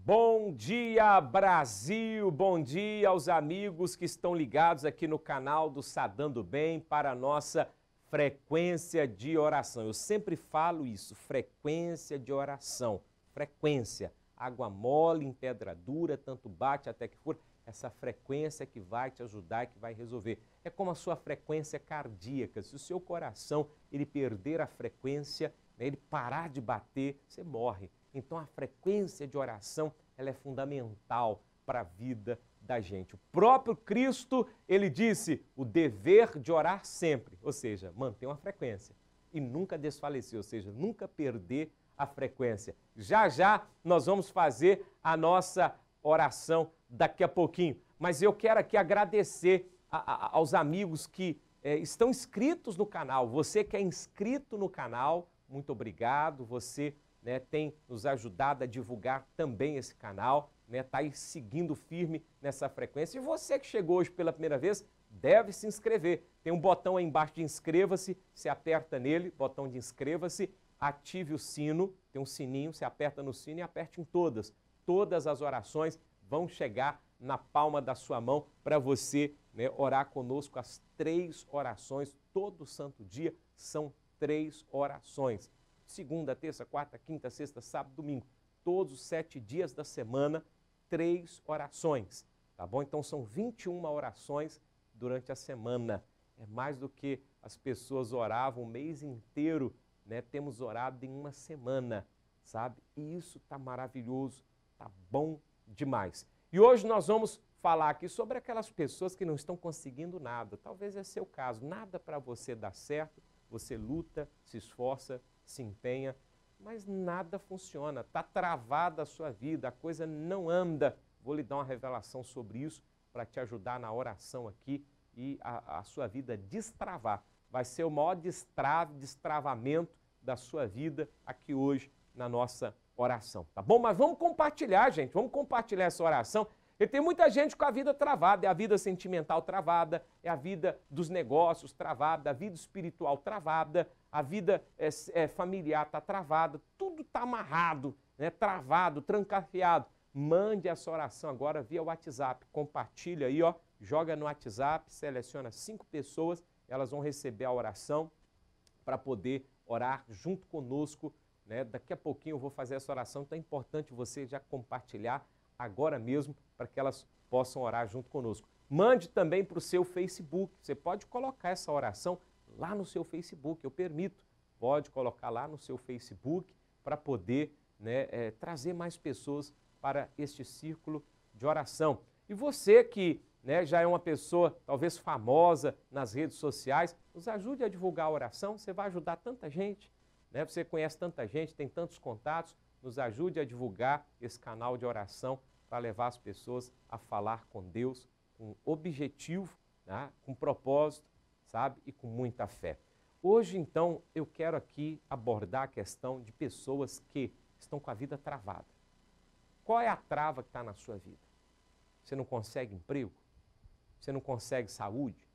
Bom dia, Brasil! Bom dia aos amigos que estão ligados aqui no canal do Sadam do Bem para a nossa frequência de oração. Eu sempre falo isso, frequência de oração. Frequência. Água mole em pedra dura, tanto bate até que fura. Essa frequência que vai te ajudar, que vai resolver. É como a sua frequência cardíaca. Se o seu coração ele perder a frequência, ele parar de bater, você morre. Então a frequência de oração ela é fundamental para a vida da gente. O próprio Cristo, ele disse o dever de orar sempre, ou seja, manter uma frequência e nunca desfalecer, ou seja, nunca perder a frequência. Já já nós vamos fazer a nossa oração daqui a pouquinho, mas eu quero aqui agradecer aos amigos que estão inscritos no canal. Você que é inscrito no canal, muito obrigado, você tem nos ajudado a divulgar também esse canal, tá aí seguindo firme nessa frequência. E você que chegou hoje pela primeira vez, deve se inscrever. Tem um botão aí embaixo de inscreva-se, você aperta nele, botão de inscreva-se, ative o sino, tem um sininho, você aperta no sino e aperte em todas. Todas as orações vão chegar na palma da sua mão para você orar conosco as 3 orações, todo santo dia são 3 orações. Segunda, terça, quarta, quinta, sexta, sábado, domingo. Todos os 7 dias da semana, 3 orações. Tá bom? Então são 21 orações durante a semana. É mais do que as pessoas oravam o mês inteiro, Temos orado em uma semana, sabe? E isso tá maravilhoso, tá bom demais. E hoje nós vamos falar aqui sobre aquelas pessoas que não estão conseguindo nada. Talvez esse é o caso. Nada para você dar certo. Você luta, se esforça, se empenha, mas nada funciona, está travada a sua vida, a coisa não anda. Vou lhe dar uma revelação sobre isso para te ajudar na oração aqui e a sua vida destravar. Vai ser o maior destravamento da sua vida aqui hoje na nossa oração, tá bom? Mas vamos compartilhar, gente, vamos compartilhar essa oração. E tem muita gente com a vida travada, é a vida sentimental travada, é a vida dos negócios travada, a vida espiritual travada, a vida familiar está travada, tudo está amarrado, travado, trancafiado. Mande essa oração agora via WhatsApp, compartilha aí, joga no WhatsApp, seleciona 5 pessoas, elas vão receber a oração para poder orar junto conosco. Daqui a pouquinho eu vou fazer essa oração, então é importante você já compartilhar agora mesmo para que elas possam orar junto conosco. Mande também para o seu Facebook, você pode colocar essa oração lá no seu Facebook, eu permito, pode colocar lá no seu Facebook para poder trazer mais pessoas para este círculo de oração. E você que já é uma pessoa talvez famosa nas redes sociais, nos ajude a divulgar a oração, você vai ajudar tanta gente, você conhece tanta gente, tem tantos contatos, nos ajude a divulgar esse canal de oração para levar as pessoas a falar com Deus com objetivo, com propósito, sabe? E com muita fé. Hoje, então, eu quero aqui abordar a questão de pessoas que estão com a vida travada. Qual é a trava que está na sua vida? Você não consegue emprego? Você não consegue saúde?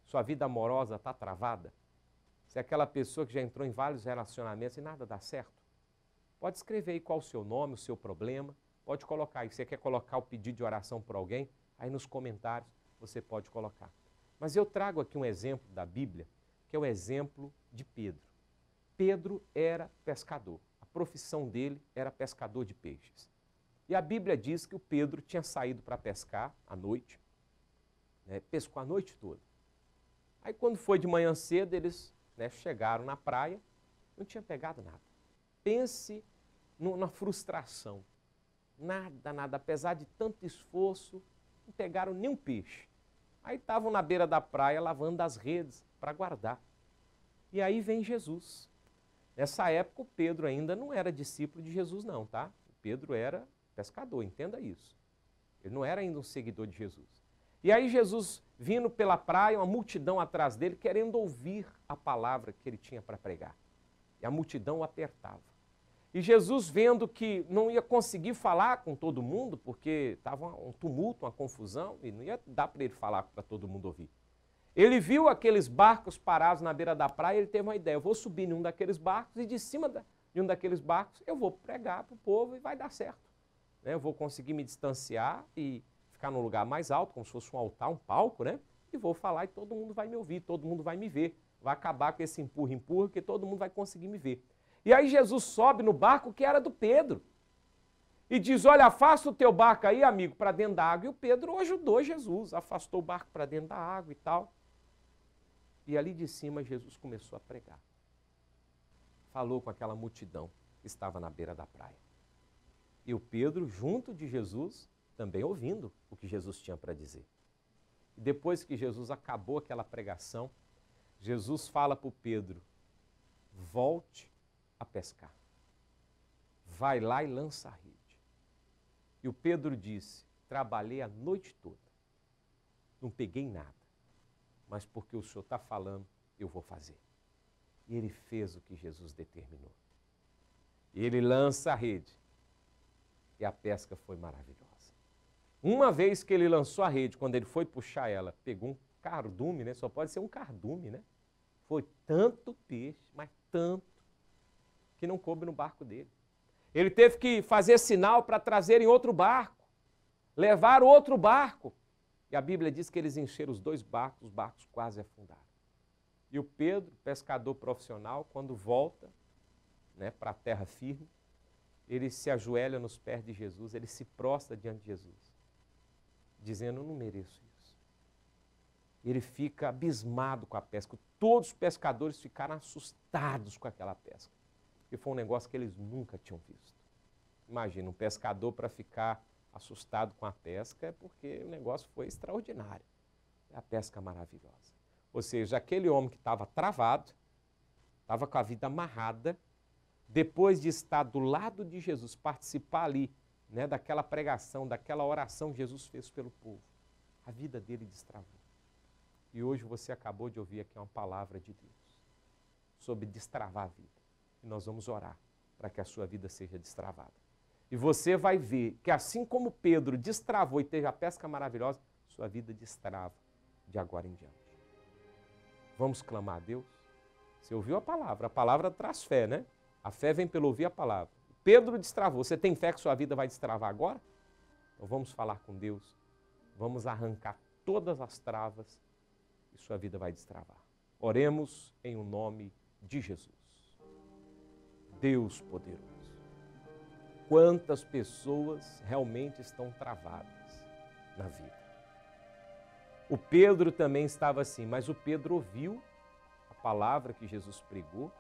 Sua vida amorosa está travada? Você é aquela pessoa que já entrou em vários relacionamentos e nada dá certo? Pode escrever aí qual o seu nome, o seu problema. Pode colocar aí. Você quer colocar o pedido de oração por alguém? Aí nos comentários você pode colocar. Mas eu trago aqui um exemplo da Bíblia, que é o exemplo de Pedro. Pedro era pescador. A profissão dele era pescador de peixes. E a Bíblia diz que o Pedro tinha saído para pescar à noite, pescou a noite toda. Aí quando foi de manhã cedo, eles chegaram na praia, não tinha pegado nada. Pense na frustração. Nada, apesar de tanto esforço, não pegaram nenhum peixe. Aí estavam na beira da praia lavando as redes para guardar. E aí vem Jesus. Nessa época o Pedro ainda não era discípulo de Jesus não, tá? O Pedro era pescador, entenda isso. Ele não era ainda um seguidor de Jesus. E aí Jesus vindo pela praia, uma multidão atrás dele, querendo ouvir a palavra que ele tinha para pregar. E a multidão o apertava. E Jesus, vendo que não ia conseguir falar com todo mundo, porque estava um tumulto, uma confusão, e não ia dar para ele falar para todo mundo ouvir. Ele viu aqueles barcos parados na beira da praia e ele teve uma ideia, eu vou subir em um daqueles barcos e de cima de um daqueles barcos eu vou pregar para o povo e vai dar certo. né? Eu vou conseguir me distanciar e ficar num lugar mais alto, como se fosse um altar, um palco, né? E vou falar e todo mundo vai me ouvir, todo mundo vai me ver. Vai acabar com esse empurra, porque todo mundo vai conseguir me ver. E aí Jesus sobe no barco que era do Pedro. E diz, olha, afasta o teu barco aí, amigo, para dentro da água. E o Pedro ajudou Jesus, afastou o barco para dentro da água e tal. E ali de cima Jesus começou a pregar. Falou com aquela multidão que estava na beira da praia. E o Pedro, junto de Jesus, também ouvindo o que Jesus tinha para dizer. E depois que Jesus acabou aquela pregação, Jesus fala para o Pedro, volte a pescar. Vai lá e lança a rede. E o Pedro disse, trabalhei a noite toda, não peguei nada, mas porque o Senhor está falando, eu vou fazer. E ele fez o que Jesus determinou. E ele lança a rede. E a pesca foi maravilhosa. Uma vez que ele lançou a rede, quando ele foi puxar ela, pegou um cardume, né? Só pode ser um cardume, né? Foi tanto peixe, mas tanto, que não coube no barco dele. Ele teve que fazer sinal para trazerem outro barco, levar outro barco. E a Bíblia diz que eles encheram os barcos quase afundaram. E o Pedro, pescador profissional, quando volta, né, para a terra firme, ele se ajoelha nos pés de Jesus, ele se prostra diante de Jesus, dizendo, eu não mereço isso. Ele fica abismado com a pesca. Todos os pescadores ficaram assustados com aquela pesca. E foi um negócio que eles nunca tinham visto. Imagina, um pescador para ficar assustado com a pesca é porque o negócio foi extraordinário. É a pesca maravilhosa. Ou seja, aquele homem que estava travado, estava com a vida amarrada, depois de estar do lado de Jesus, participar ali, né, daquela pregação, daquela oração que Jesus fez pelo povo, a vida dele destravou. E hoje você acabou de ouvir aqui uma palavra de Deus sobre destravar a vida. E nós vamos orar para que a sua vida seja destravada. E você vai ver que assim como Pedro destravou e teve a pesca maravilhosa, sua vida destrava de agora em diante. Vamos clamar a Deus? Você ouviu a palavra traz fé, né? A fé vem pelo ouvir a palavra. Pedro destravou, você tem fé que sua vida vai destravar agora? Então vamos falar com Deus, vamos arrancar todas as travas e sua vida vai destravar. Oremos em o nome de Jesus. Deus poderoso, quantas pessoas realmente estão travadas na vida. O Pedro também estava assim, mas o Pedro ouviu a palavra que Jesus pregou,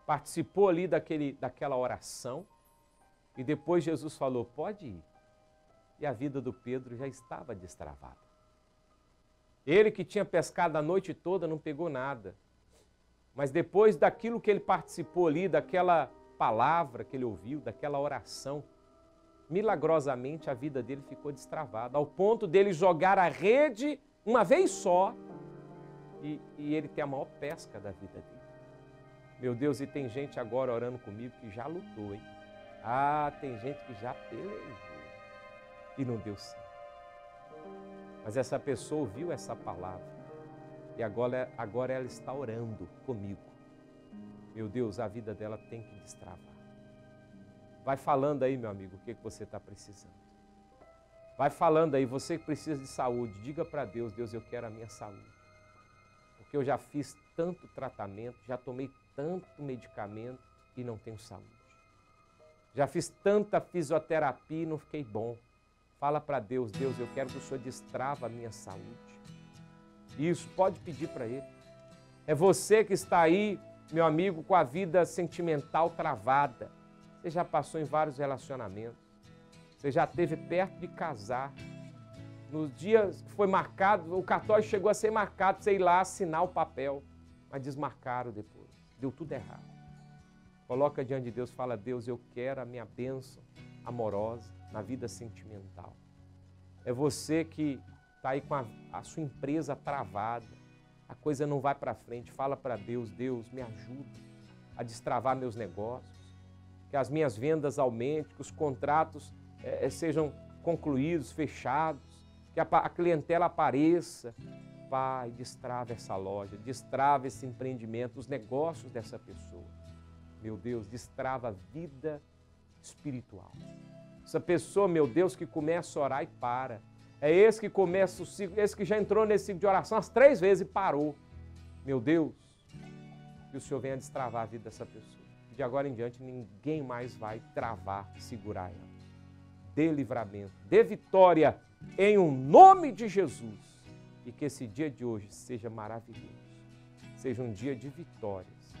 participou ali daquela oração e depois Jesus falou, pode ir. E a vida do Pedro já estava destravada. Ele que tinha pescado a noite toda não pegou nada. Mas depois daquilo que ele participou ali, daquela palavra que ele ouviu, daquela oração, milagrosamente a vida dele ficou destravada, ao ponto dele jogar a rede uma vez só e ele ter a maior pesca da vida dele. Meu Deus, e tem gente agora orando comigo que já lutou, hein? Ah, tem gente que já pelejou e não deu certo. Mas essa pessoa ouviu essa palavra. E agora ela está orando comigo. Meu Deus, a vida dela tem que destravar. Vai falando aí, meu amigo, o que você está precisando. Vai falando aí, você que precisa de saúde, diga para Deus, Deus, eu quero a minha saúde. Porque eu já fiz tanto tratamento, já tomei tanto medicamento e não tenho saúde. Já fiz tanta fisioterapia e não fiquei bom. Fala para Deus, Deus, eu quero que o Senhor destrava a minha saúde. Isso, pode pedir para Ele. É você que está aí, meu amigo, com a vida sentimental travada. Você já passou em vários relacionamentos. Você já esteve perto de casar. Nos dias que foi marcado, o cartório chegou a ser marcado, você ir lá assinar o papel, mas desmarcaram depois. Deu tudo errado. Coloca diante de Deus, fala, Deus, eu quero a minha bênção amorosa na vida sentimental. É você que está aí com a sua empresa travada, a coisa não vai para frente, fala para Deus, Deus, me ajuda a destravar meus negócios, que as minhas vendas aumentem, que os contratos sejam concluídos, fechados, que a clientela apareça. Pai, destrava essa loja, destrava esse empreendimento, os negócios dessa pessoa. Meu Deus, destrava a vida espiritual. Essa pessoa, meu Deus, que começa a orar e para. É esse que começa o ciclo, esse que já entrou nesse ciclo de oração as 3 vezes e parou. Meu Deus, que o Senhor venha destravar a vida dessa pessoa. De agora em diante, ninguém mais vai travar, segurar ela. Dê livramento, dê vitória em um nome de Jesus. E que esse dia de hoje seja maravilhoso. Seja um dia de vitórias.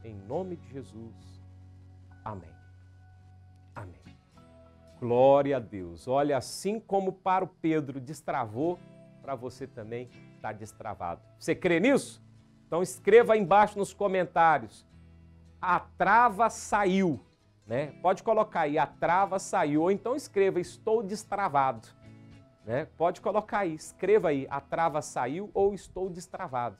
Em nome de Jesus. Amém. Amém. Glória a Deus. Olha, assim como para o Pedro destravou, para você também está destravado. Você crê nisso? Então escreva aí embaixo nos comentários. A trava saiu, né? Pode colocar aí, a trava saiu. Ou então escreva, estou destravado. Né? Pode colocar aí, escreva aí, a trava saiu ou estou destravado.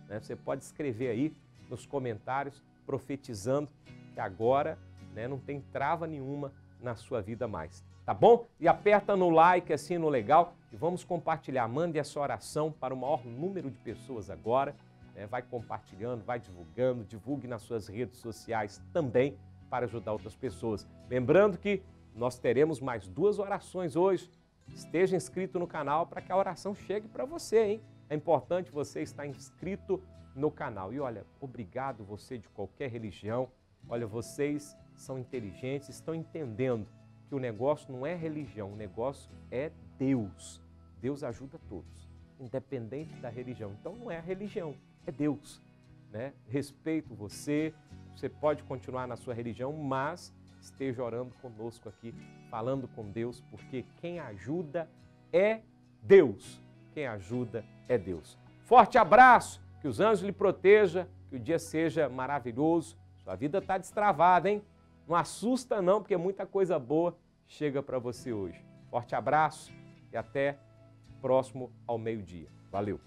Né? Você pode escrever aí nos comentários, profetizando que agora, né, não tem trava nenhuma na sua vida mais, tá bom? E aperta no like, assim, no legal, e vamos compartilhar. Mande essa oração para o maior número de pessoas agora, né? Vai compartilhando, vai divulgando, divulgue nas suas redes sociais também para ajudar outras pessoas. Lembrando que nós teremos mais 2 orações hoje. Esteja inscrito no canal para que a oração chegue para você, hein? É importante você estar inscrito no canal. E olha, obrigado você de qualquer religião. Olha, vocês são inteligentes, estão entendendo que o negócio não é religião, o negócio é Deus. Deus ajuda todos, independente da religião. Então não é a religião, é Deus, né? Respeito você, você pode continuar na sua religião, mas esteja orando conosco aqui, falando com Deus, porque quem ajuda é Deus. Quem ajuda é Deus. Forte abraço, que os anjos lhe protejam, que o dia seja maravilhoso. Sua vida está destravada, hein? Não assusta não, porque muita coisa boa chega para você hoje. Forte abraço e até próximo ao meio-dia. Valeu!